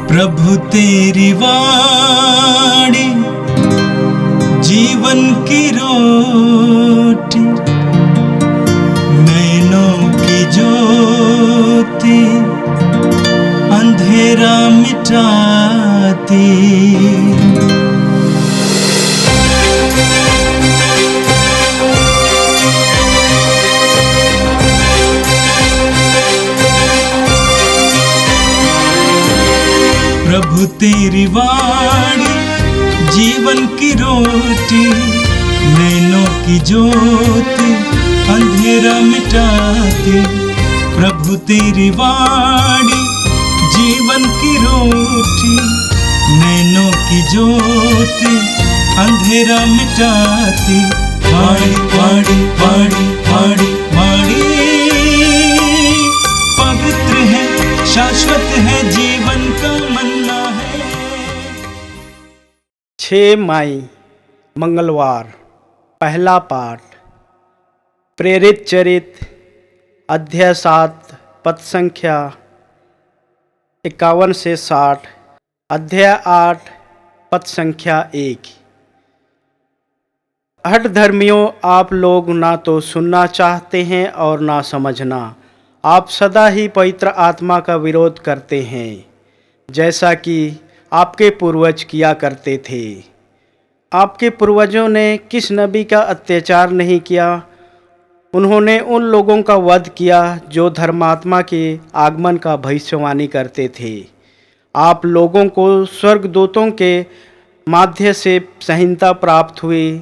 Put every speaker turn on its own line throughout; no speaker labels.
प्रभु तेरी वाणी जीवन की रोटी, नैनों की ज्योति अंधेरा मिटाती। प्रभु तेरी वाणी जीवन की रोटी, नैनों की ज्योति अंधेरा मिटाती। प्रभु तेरी वाणी जीवन की रोटी, नैनों की ज्योति अंधेरा मिटाती। वाणी वाणी वाणी वाणी वाणी पवित्र है, शाश्वत है, जीवन का मन्ना है।
6 मई मंगलवार। पहला पाठ प्रेरित चरित अध्याय 7 पद संख्या 51 से 60, अध्याय 8 पद संख्या 1। हठ धर्मियों, आप लोग ना तो सुनना चाहते हैं और ना समझना। आप सदा ही पवित्र आत्मा का विरोध करते हैं, जैसा कि आपके पूर्वज किया करते थे। आपके पूर्वजों ने किस नबी का अत्याचार नहीं किया? उन्होंने उन लोगों का वध किया जो धर्मात्मा के आगमन का भविष्यवाणी करते थे। आप लोगों को स्वर्गदूतों के माध्यम से संहिता प्राप्त हुई,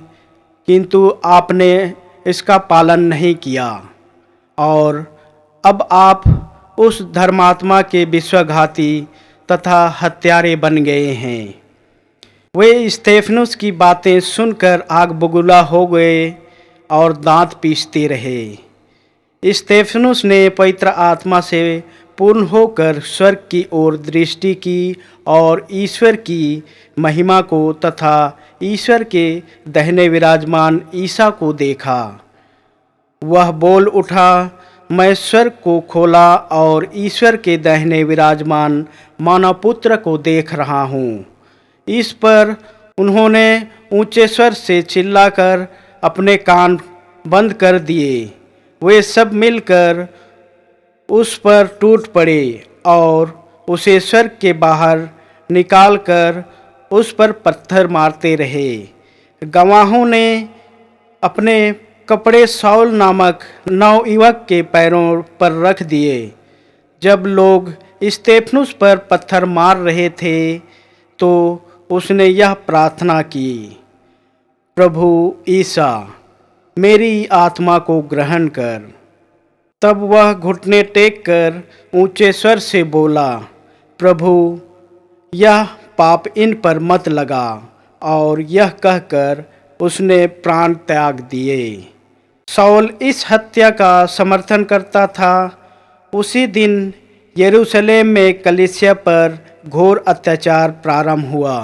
किंतु आपने इसका पालन नहीं किया और अब आप उस धर्मात्मा के विश्वासघाती तथा हत्यारे बन गए हैं। वे स्तेफनुस की बातें सुनकर आग बबूला हो गए और दांत पीसते रहे। स्तेफनुस ने पवित्र आत्मा से पूर्ण होकर स्वर्ग की ओर दृष्टि की और ईश्वर की महिमा को तथा ईश्वर के दाहिने विराजमान ईसा को देखा। वह बोल उठा, मैं स्वर्ग को खोला और ईश्वर के दाहिने विराजमान मानव पुत्र को देख रहा हूँ। इस पर उन्होंने ऊंचे स्वर से चिल्लाकर अपने कान बंद कर दिए। वे सब मिलकर उस पर टूट पड़े और उसे स्वर्ग के बाहर निकालकर उस पर पत्थर मारते रहे। गवाहों ने अपने कपड़े शाऊल नामक नवयुवक के पैरों पर रख दिए। जब लोग स्तेफनुस पर पत्थर मार रहे थे तो उसने यह प्रार्थना की, प्रभु ईसा, मेरी आत्मा को ग्रहण कर। तब वह घुटने टेक कर ऊंचे स्वर से बोला, प्रभु, यह पाप इन पर मत लगा। और यह कहकर उसने प्राण त्याग दिए। शाऊल इस हत्या का समर्थन करता था। उसी दिन यरूशलेम में कलीसिया पर घोर अत्याचार प्रारंभ हुआ।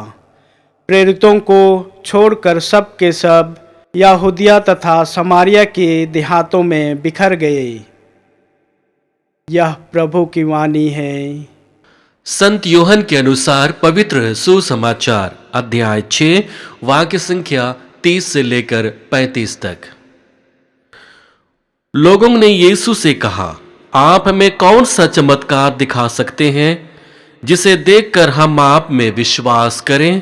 प्रेरितों को छोड़कर सब के सब यहूदिया तथा समारिया के देहातों में बिखर गए। यह प्रभु की वाणी है।
संत यूहन के अनुसार पवित्र सुसमाचार अध्याय 6 वाक्य संख्या 30 से लेकर 35 तक। लोगों ने यीशु से कहा, आप हमें कौन सा चमत्कार दिखा सकते हैं जिसे देखकर हम आप में विश्वास करें?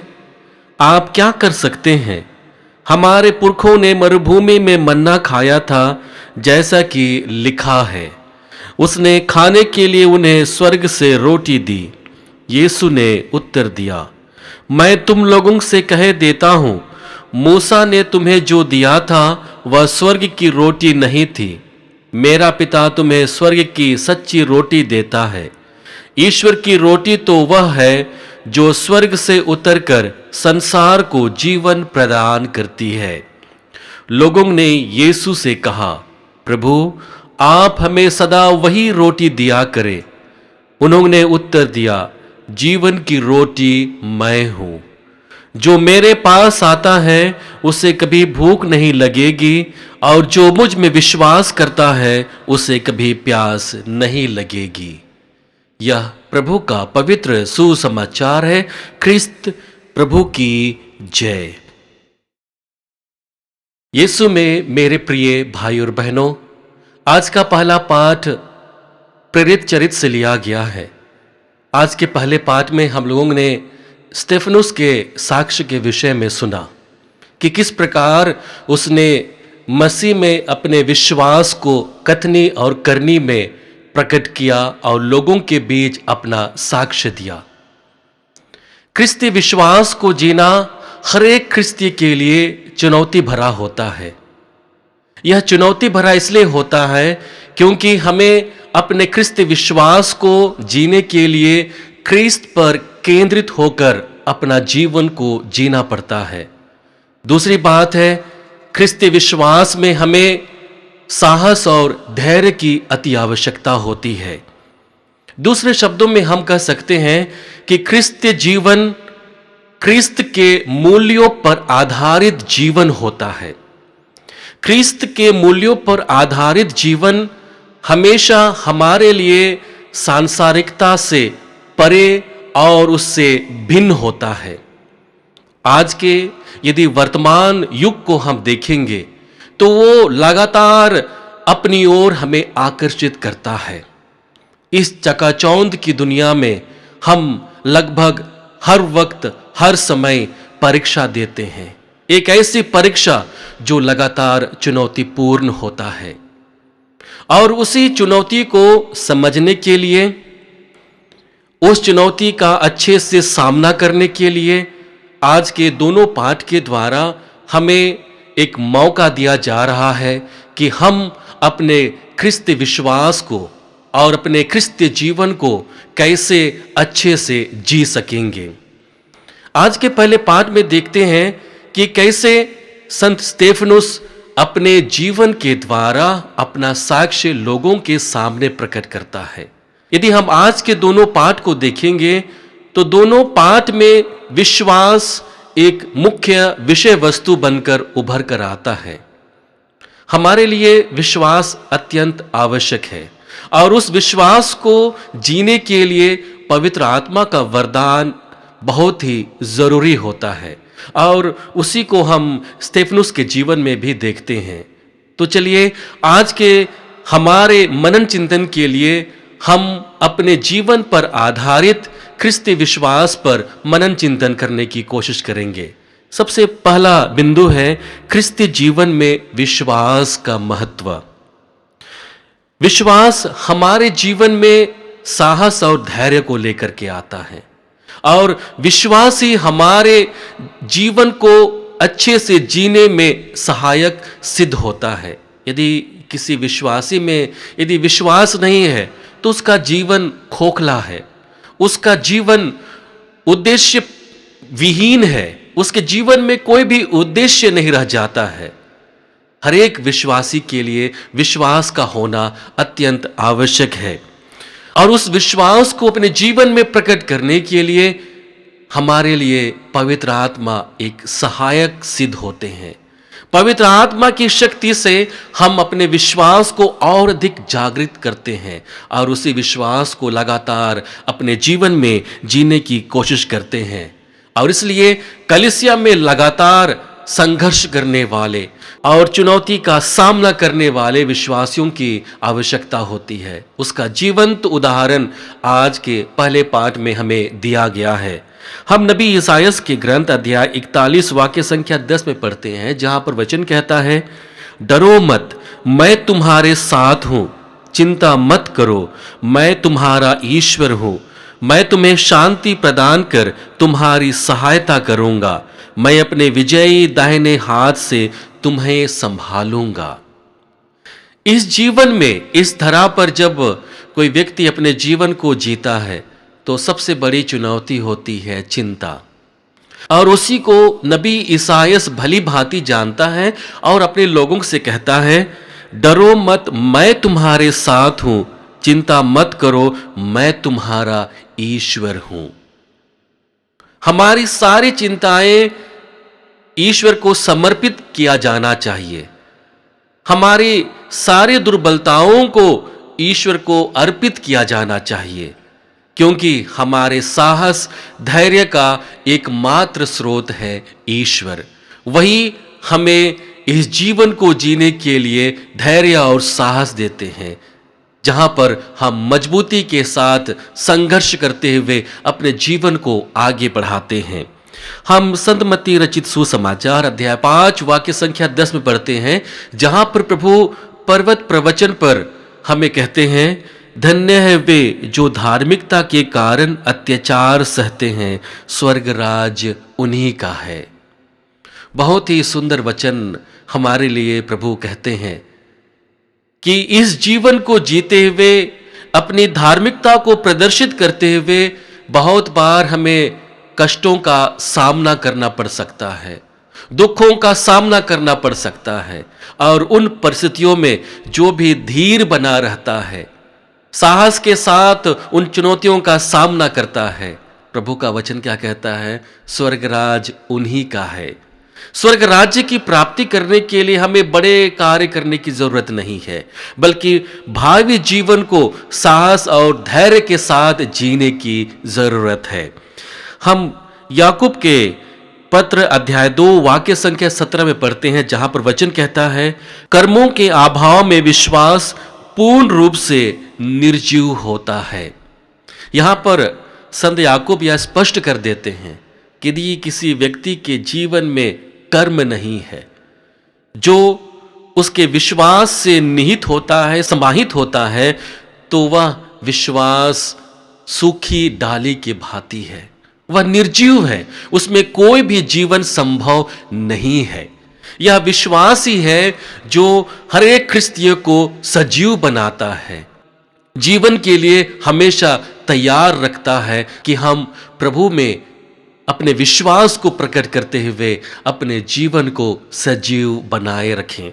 आप क्या कर सकते हैं? हमारे पुरखों ने मरुभूमि में मन्ना खाया था, जैसा कि लिखा है, उसने खाने के लिए उन्हें स्वर्ग से रोटी दी। यीशु ने उत्तर दिया, मैं तुम लोगों से कह देता हूं, मूसा ने तुम्हें जो दिया था वह स्वर्ग की रोटी नहीं थी। मेरा पिता तुम्हें स्वर्ग की सच्ची रोटी देता है। ईश्वर की रोटी तो वह है जो स्वर्ग से उतरकर संसार को जीवन प्रदान करती है। लोगों ने यीशु से कहा, प्रभु, आप हमें सदा वही रोटी दिया करें। उन्होंने उत्तर दिया, जीवन की रोटी मैं हूं। जो मेरे पास आता है उसे कभी भूख नहीं लगेगी और जो मुझ में विश्वास करता है उसे कभी प्यास नहीं लगेगी। यह प्रभु का पवित्र सुसमाचार है। ख्रिस्त प्रभु की जय। यीशु में मेरे प्रिय भाई और बहनों, आज का पहला पाठ प्रेरित चरित्र से लिया गया है। आज के पहले पाठ में हम लोगों ने स्तेफनुस के साक्ष्य के विषय में सुना कि किस प्रकार उसने मसीह में अपने विश्वास को कथनी और करनी में प्रकट किया और लोगों के बीच अपना साक्ष्य दिया। ख्रिस्ती विश्वास को जीना हर एक ख्रिस्ती के लिए चुनौती भरा होता है। यह चुनौती भरा इसलिए होता है क्योंकि हमें अपने ख्रिस्ती विश्वास को जीने के लिए ख्रिस्त पर केंद्रित होकर अपना जीवन को जीना पड़ता है। दूसरी बात है, ख्रिस्ती विश्वास में हमें साहस और धैर्य की अति आवश्यकता होती है। दूसरे शब्दों में हम कह सकते हैं कि ख्रिस्तीय जीवन ख्रिस्त के मूल्यों पर आधारित जीवन होता है। ख्रिस्त के मूल्यों पर आधारित जीवन हमेशा हमारे लिए सांसारिकता से परे और उससे भिन्न होता है। आज के यदि वर्तमान युग को हम देखेंगे तो वो लगातार अपनी ओर हमें आकर्षित करता है। इस चकाचौंध की दुनिया में हम लगभग हर वक्त हर समय परीक्षा देते हैं, एक ऐसी परीक्षा जो लगातार चुनौतीपूर्ण होता है। और उसी चुनौती को समझने के लिए, उस चुनौती का अच्छे से सामना करने के लिए आज के दोनों पाठ के द्वारा हमें एक मौका दिया जा रहा है कि हम अपने ख्रिस्ती विश्वास को और अपने ख्रिस्ती जीवन को कैसे अच्छे से जी सकेंगे। आज के पहले पाठ में देखते हैं कि कैसे संत स्तेफनुस अपने जीवन के द्वारा अपना साक्ष्य लोगों के सामने प्रकट करता है। यदि हम आज के दोनों पाठ को देखेंगे तो दोनों पाठ में विश्वास एक मुख्य विषय वस्तु बनकर उभर कर आता है। हमारे लिए विश्वास अत्यंत आवश्यक है और उस विश्वास को जीने के लिए पवित्र आत्मा का वरदान बहुत ही जरूरी होता है और उसी को हम स्तेफनुस के जीवन में भी देखते हैं। तो चलिए आज के हमारे मनन चिंतन के लिए हम अपने जीवन पर आधारित ख्रिस्ती विश्वास पर मनन चिंतन करने की कोशिश करेंगे। सबसे पहला बिंदु है ख्रिस्ती जीवन में विश्वास का महत्व। विश्वास हमारे जीवन में साहस और धैर्य को लेकर के आता है और विश्वास ही हमारे जीवन को अच्छे से जीने में सहायक सिद्ध होता है। यदि किसी विश्वासी में यदि विश्वास नहीं है तो उसका जीवन खोखला है, उसका जीवन उद्देश्य विहीन है, उसके जीवन में कोई भी उद्देश्य नहीं रह जाता है। हर एक विश्वासी के लिए विश्वास का होना अत्यंत आवश्यक है और उस विश्वास को अपने जीवन में प्रकट करने के लिए हमारे लिए पवित्र आत्मा एक सहायक सिद्ध होते हैं। पवित्र आत्मा की शक्ति से हम अपने विश्वास को और अधिक जागृत करते हैं और उसी विश्वास को लगातार अपने जीवन में जीने की कोशिश करते हैं। और इसलिए कलीसिया में लगातार संघर्ष करने वाले और चुनौती का सामना करने वाले विश्वासियों की आवश्यकता होती है। उसका जीवंत उदाहरण आज के पहले पाठ में हमें दिया गया है। हम नबी ईसायास के ग्रंथ अध्याय 41 वाक्य संख्या 10 में पढ़ते हैं, जहां पर वचन कहता है, डरो मत, मैं तुम्हारे साथ हूं, चिंता मत करो, मैं तुम्हारा ईश्वर हूं, मैं तुम्हें शांति प्रदान कर तुम्हारी सहायता करूंगा, मैं अपने विजयी दाहिने हाथ से तुम्हें संभालूंगा। इस जीवन में, इस धरा पर जब कोई व्यक्ति अपने जीवन को जीता है तो सबसे बड़ी चुनौती होती है चिंता। और उसी को नबी ईसायास भली भांति जानता है और अपने लोगों से कहता है, डरो मत, मैं तुम्हारे साथ हूं, चिंता मत करो, मैं तुम्हारा ईश्वर हूं। हमारी सारी चिंताएं ईश्वर को समर्पित किया जाना चाहिए। हमारी सारी दुर्बलताओं को ईश्वर को अर्पित किया जाना चाहिए। क्योंकि हमारे साहस धैर्य का एकमात्र स्रोत है ईश्वर। वही हमें इस जीवन को जीने के लिए धैर्य और साहस देते हैं, जहां पर हम मजबूती के साथ संघर्ष करते हुए अपने जीवन को आगे बढ़ाते हैं। हम संत मत्ती रचित सुसमाचार अध्याय 5 वाक्य संख्या 10 में पढ़ते हैं, जहां पर प्रभु पर्वत प्रवचन पर हमें कहते हैं, धन्य है वे जो धार्मिकता के कारण अत्याचार सहते हैं, स्वर्ग राज्य उन्हीं का है। बहुत ही सुंदर वचन हमारे लिए प्रभु कहते हैं कि इस जीवन को जीते हुए, अपनी धार्मिकता को प्रदर्शित करते हुए बहुत बार हमें कष्टों का सामना करना पड़ सकता है, दुखों का सामना करना पड़ सकता है। और उन परिस्थितियों में जो भी धीर बना रहता है, साहस के साथ उन चुनौतियों का सामना करता है, प्रभु का वचन क्या कहता है? स्वर्ग राज उन्हीं का है। स्वर्ग राज्य की प्राप्ति करने के लिए हमें बड़े कार्य करने की जरूरत नहीं है, बल्कि भावी जीवन को साहस और धैर्य के साथ जीने की जरूरत है। हम याकूब के पत्र अध्याय 2 वाक्य संख्या 17 में पढ़ते हैं, जहां पर वचन कहता है, कर्मों के अभाव में विश्वास पूर्ण रूप से निर्जीव होता है। यहां पर संत याकूब यह स्पष्ट कर देते हैं कि यदि किसी व्यक्ति के जीवन में कर्म नहीं है, जो उसके विश्वास से निहित होता है, समाहित होता है, तो वह विश्वास सूखी डाली की भांति है, वह निर्जीव है, उसमें कोई भी जीवन संभव नहीं है। यह विश्वास ही है जो हर एक ख्रिस्तीय को सजीव बनाता है, जीवन के लिए हमेशा तैयार रखता है कि हम प्रभु में अपने विश्वास को प्रकट करते हुए अपने जीवन को सजीव बनाए रखें।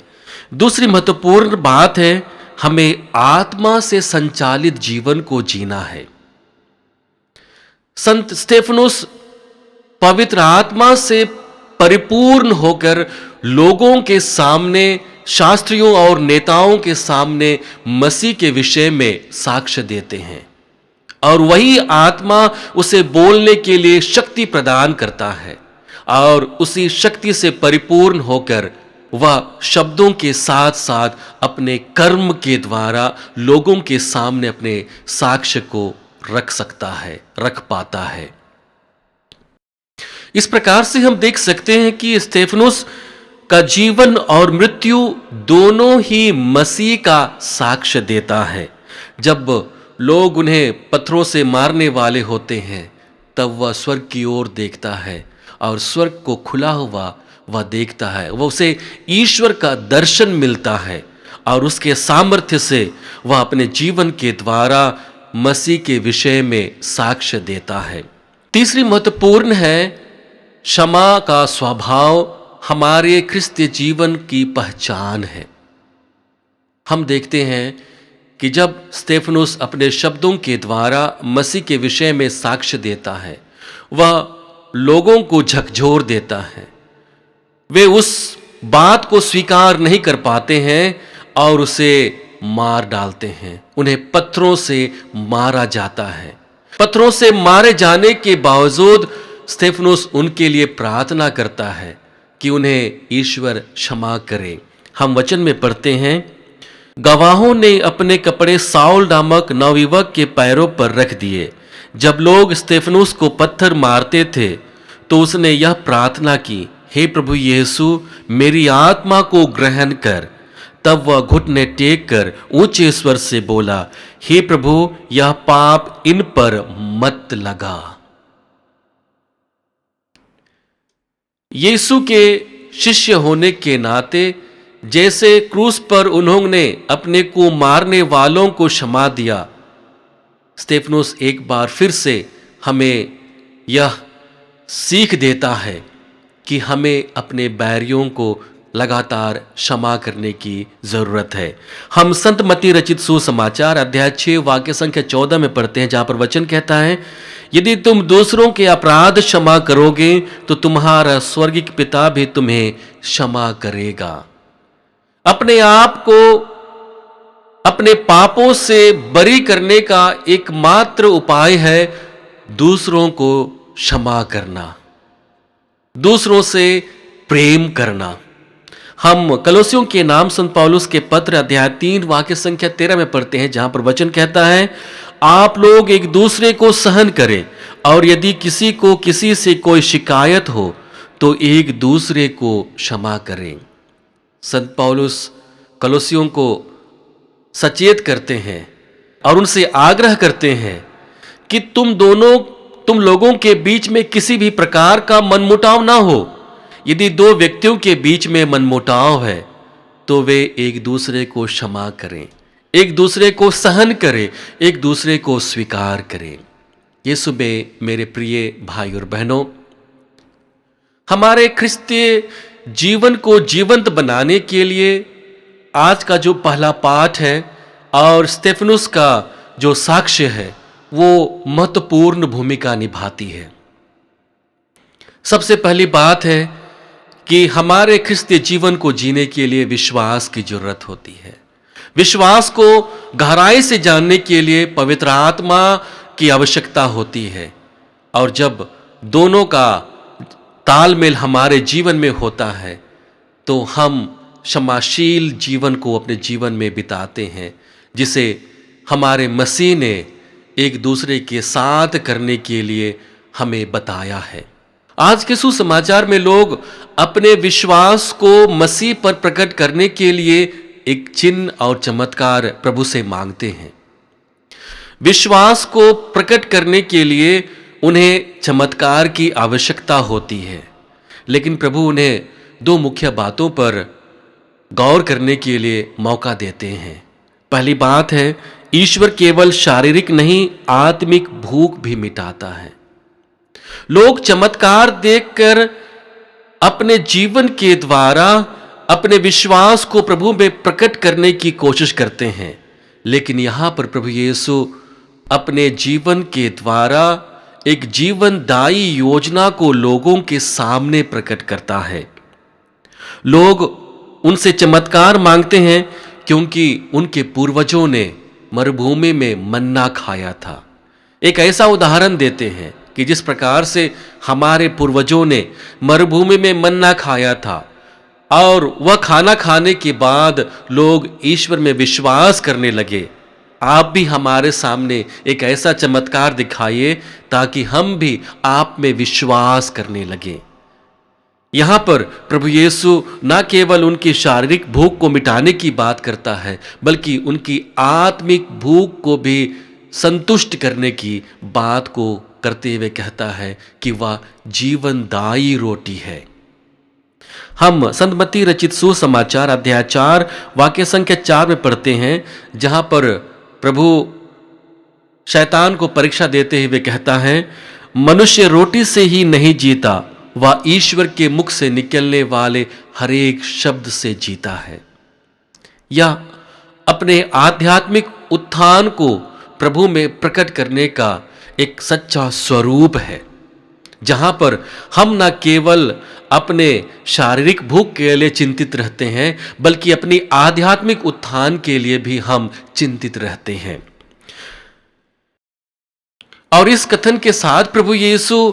दूसरी महत्वपूर्ण बात है, हमें आत्मा से संचालित जीवन को जीना है। संत स्तेफनुस पवित्र आत्मा से परिपूर्ण होकर लोगों के सामने, शास्त्रियों और नेताओं के सामने मसीह के विषय में साक्ष्य देते हैं, और वही आत्मा उसे बोलने के लिए शक्ति प्रदान करता है, और उसी शक्ति से परिपूर्ण होकर वह शब्दों के साथ साथ अपने कर्म के द्वारा लोगों के सामने अपने साक्ष्य को रख सकता है, रख पाता है। इस प्रकार से हम देख सकते हैं कि स्तेफनुस का जीवन और मृत्यु दोनों ही मसीह का साक्ष्य देता है। जब लोग उन्हें पत्थरों से मारने वाले होते हैं, तब वह स्वर्ग की ओर देखता है और स्वर्ग को खुला हुआ वह देखता है, वह उसे ईश्वर का दर्शन मिलता है, और उसके सामर्थ्य से वह अपने जीवन के द्वारा मसीह के विषय में साक्ष्य देता है। तीसरी महत्वपूर्ण है, क्षमा का स्वभाव हमारे क्रिस्तीय जीवन की पहचान है। हम देखते हैं कि जब स्तेफनुस अपने शब्दों के द्वारा मसीह के विषय में साक्ष्य देता है, वह लोगों को झकझोर देता है। वे उस बात को स्वीकार नहीं कर पाते हैं और उसे मार डालते हैं। उन्हें पत्थरों से मारा जाता है। पत्थरों से मारे जाने के बावजूद स्तेफनुस उनके लिए प्रार्थना करता है कि उन्हें ईश्वर क्षमा करे। हम वचन में पढ़ते हैं, गवाहों ने अपने कपड़े साउल नामक नवयुवक के पैरों पर रख दिए। जब लोग स्तेफनुस को पत्थर मारते थे तो उसने यह प्रार्थना की, हे प्रभु यीशु, मेरी आत्मा को ग्रहण कर। तब वह घुटने टेक कर ऊंचे स्वर से बोला, हे प्रभु, यह पाप इन पर मत लगा। यीशु के शिष्य होने के नाते जैसे क्रूस पर उन्होंने अपने को मारने वालों को क्षमा दिया, स्तेफनुस एक बार फिर से हमें यह सीख देता है कि हमें अपने बैरियों को लगातार क्षमा करने की जरूरत है। हम संत मत्ती रचित सुसमाचार अध्याय 6 वाक्य संख्या 14 में पढ़ते हैं, जहां पर वचन कहता है, यदि तुम दूसरों के अपराध क्षमा करोगे तो तुम्हारा स्वर्गीय पिता भी तुम्हें क्षमा करेगा। अपने आप को अपने पापों से बरी करने का एकमात्र उपाय है दूसरों को क्षमा करना, दूसरों से प्रेम करना। हम कलोसियों के नाम संत पौलुस के पत्र अध्याय 3 वाक्य संख्या 13 में पढ़ते हैं, जहां पर वचन कहता है, आप लोग एक दूसरे को सहन करें, और यदि किसी को किसी से कोई शिकायत हो तो एक दूसरे को क्षमा करें। संत पौलुस कलोसियों को सचेत करते हैं और उनसे आग्रह करते हैं कि तुम लोगों के बीच में किसी भी प्रकार का मनमुटाव ना हो। यदि दो व्यक्तियों के बीच में मनमुटाव है तो वे एक दूसरे को क्षमा करें, एक दूसरे को सहन करें, एक दूसरे को स्वीकार करें। ये सुबह मेरे प्रिय भाई और बहनों, हमारे क्रिस्तीय जीवन को जीवंत बनाने के लिए आज का जो पहला पाठ है और स्तेफनुस का जो साक्ष्य है वो महत्वपूर्ण भूमिका निभाती है। सबसे पहली बात है कि हमारे क्रिस्तीय जीवन को जीने के लिए विश्वास की जरूरत होती है। विश्वास को गहराई से जानने के लिए पवित्र आत्मा की आवश्यकता होती है, और जब दोनों का तालमेल हमारे जीवन में होता है तो हम क्षमाशील जीवन को अपने जीवन में बिताते हैं, जिसे हमारे मसीह ने एक दूसरे के साथ करने के लिए हमें बताया है। आज के सुसमाचार में लोग अपने विश्वास को मसीह पर प्रकट करने के लिए एक चिन्ह और चमत्कार प्रभु से मांगते हैं। विश्वास को प्रकट करने के लिए उन्हें चमत्कार की आवश्यकता होती है, लेकिन प्रभु उन्हें दो मुख्य बातों पर गौर करने के लिए मौका देते हैं। पहली बात है, ईश्वर केवल शारीरिक नहीं आत्मिक भूख भी मिटाता है। लोग चमत्कार देखकर अपने जीवन के द्वारा अपने विश्वास को प्रभु में प्रकट करने की कोशिश करते हैं, लेकिन यहां पर प्रभु यीशु अपने जीवन के द्वारा एक जीवनदायी योजना को लोगों के सामने प्रकट करता है। लोग उनसे चमत्कार मांगते हैं क्योंकि उनके पूर्वजों ने मरुभूमि में मन्ना खाया था। एक ऐसा उदाहरण देते हैं कि जिस प्रकार से हमारे पूर्वजों ने मरुभूमि में मन्ना खाया था और वह खाना खाने के बाद लोग ईश्वर में विश्वास करने लगे, आप भी हमारे सामने एक ऐसा चमत्कार दिखाइए ताकि हम भी आप में विश्वास करने लगे। यहां पर प्रभु यीशु न केवल उनकी शारीरिक भूख को मिटाने की बात करता है, बल्कि उनकी आत्मिक भूख को भी संतुष्ट करने की बात को करते हुए कहता है कि वह जीवनदायी रोटी है। हम संत मत्ती रचित सुसमाचार अध्याय 4 वाक्य संख्या 4 में पढ़ते हैं, जहां पर प्रभु शैतान को परीक्षा देते हुए कहता है, मनुष्य रोटी से ही नहीं जीता, वह ईश्वर के मुख से निकलने वाले हर एक शब्द से जीता है। यह अपने आध्यात्मिक उत्थान को प्रभु में प्रकट करने का एक सच्चा स्वरूप है, जहां पर हम न केवल अपने शारीरिक भूख के लिए चिंतित रहते हैं, बल्कि अपनी आध्यात्मिक उत्थान के लिए भी हम चिंतित रहते हैं। और इस कथन के साथ प्रभु यीशु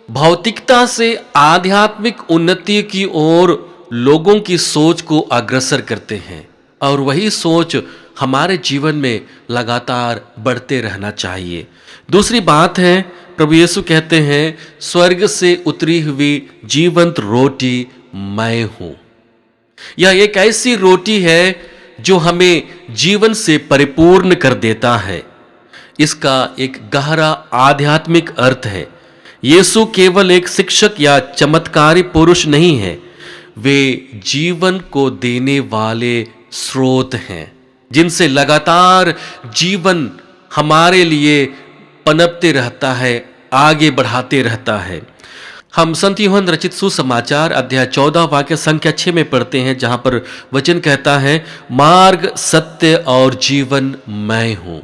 भौतिकता से आध्यात्मिक उन्नति की ओर लोगों की सोच को अग्रसर करते हैं, और वही सोच हमारे जीवन में लगातार बढ़ते रहना चाहिए। दूसरी बात है, प्रभु यीशु कहते हैं, स्वर्ग से उतरी हुई जीवंत रोटी मैं हूं। यह एक ऐसी रोटी है जो हमें जीवन से परिपूर्ण कर देता है। इसका एक गहरा आध्यात्मिक अर्थ है। यीशु केवल एक शिक्षक या चमत्कारी पुरुष नहीं है, वे जीवन को देने वाले स्रोत हैं, जिनसे लगातार जीवन हमारे लिए पनपते रहता है, आगे बढ़ाते रहता है। हम संत यूहन्ना रचित सुसमाचार अध्याय 14 वाक्य संख्या 6 में पढ़ते हैं, जहां पर वचन कहता है, मार्ग सत्य और जीवन मैं हूं।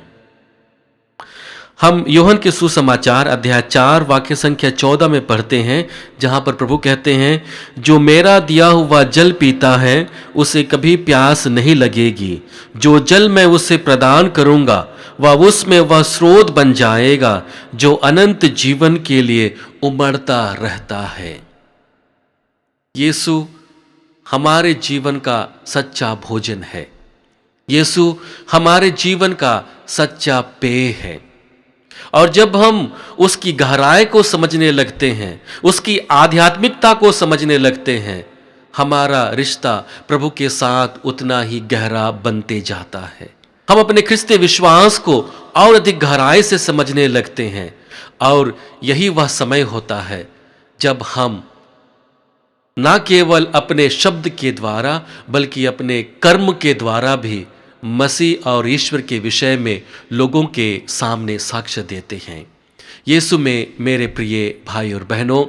हम यूहन्ना के सुसमाचार अध्याय 4 वाक्य संख्या 14 में पढ़ते हैं, जहां पर प्रभु कहते हैं, जो मेरा दिया हुआ जल पीता है उसे कभी प्यास नहीं लगेगी। जो जल मैं उसे प्रदान करूंगा वह उसमें वह स्रोत बन जाएगा जो अनंत जीवन के लिए उमड़ता रहता है। यीशु हमारे जीवन का सच्चा भोजन है। यीशु हमारे जीवन का सच्चा पेय है। और जब हम उसकी गहराई को समझने लगते हैं, उसकी आध्यात्मिकता को समझने लगते हैं, हमारा रिश्ता प्रभु के साथ उतना ही गहरा बनते जाता है। हम अपने ख्रिस्तीय विश्वास को और अधिक गहराई से समझने लगते हैं। और यही वह समय होता है जब हम ना केवल अपने शब्द के द्वारा बल्कि अपने कर्म के द्वारा भी मसीह और ईश्वर के विषय में लोगों के सामने साक्ष्य देते हैं। यीशु में मेरे प्रिय भाई और बहनों,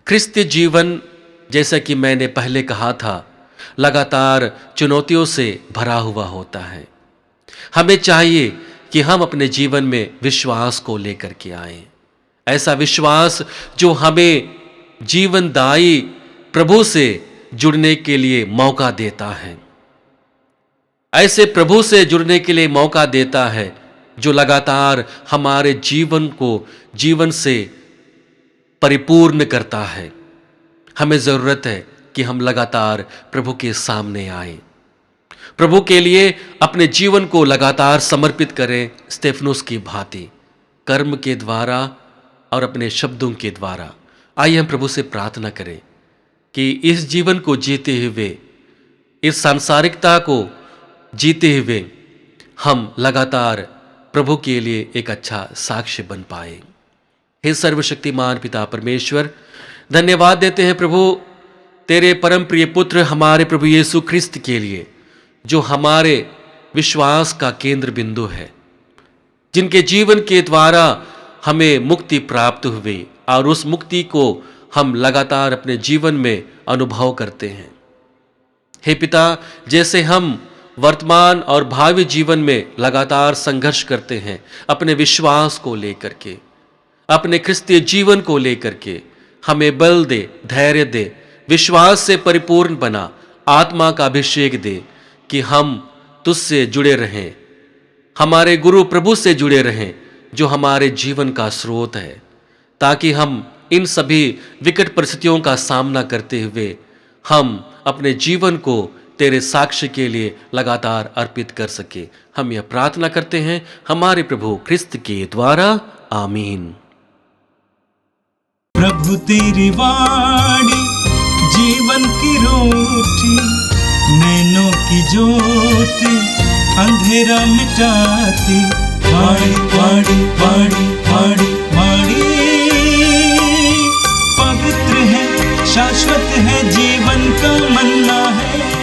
ख्रिस्तीय जीवन, जैसा कि मैंने पहले कहा था, लगातार चुनौतियों से भरा हुआ होता है। हमें चाहिए कि हम अपने जीवन में विश्वास को लेकर के आएं, ऐसा विश्वास जो हमें जीवनदायी प्रभु से जुड़ने के लिए मौका देता है, ऐसे प्रभु से जुड़ने के लिए मौका देता है जो लगातार हमारे जीवन को जीवन से परिपूर्ण करता है। हमें जरूरत है कि हम लगातार प्रभु के सामने आएं, प्रभु के लिए अपने जीवन को लगातार समर्पित करें, स्तेफनुस की भांति, कर्म के द्वारा और अपने शब्दों के द्वारा। आइए हम प्रभु से प्रार्थना करें कि इस जीवन को जीते हुए, इस सांसारिकता को जीते हुए हम लगातार प्रभु के लिए एक अच्छा साक्ष्य बन पाए। हे सर्वशक्तिमान पिता परमेश्वर, धन्यवाद देते हैं प्रभु तेरे परम प्रिय पुत्र हमारे प्रभु यीशु ख्रिस्त के लिए, जो हमारे विश्वास का केंद्र बिंदु है, जिनके जीवन के द्वारा हमें मुक्ति प्राप्त हुई और उस मुक्ति को हम लगातार अपने जीवन में अनुभव करते हैं। हे पिता, जैसे हम वर्तमान और भावी जीवन में लगातार संघर्ष करते हैं अपने विश्वास को लेकर के, अपने ख्रिस्तीय जीवन को लेकर के, हमें बल दे, धैर्य दे, विश्वास से परिपूर्ण बना, आत्मा का अभिषेक दे कि हम तुझसे जुड़े रहें, हमारे गुरु प्रभु से जुड़े रहें जो हमारे जीवन का स्रोत है, ताकि हम इन सभी विकट परिस्थितियों का सामना करते हुए हम अपने जीवन को तेरे साक्ष्य के लिए लगातार अर्पित कर सके। हम यह प्रार्थना करते हैं हमारे प्रभु ख्रिस्त के द्वारा, आमीन।
प्रभु तेरी वाणी जीवन की रोटी, नैनों की ज्योति अंधेरा मिटाती, वाणी वाणी वाणी वाणी वाणी पवित्र है, शाश्वत है, जीवन का मन्ना है।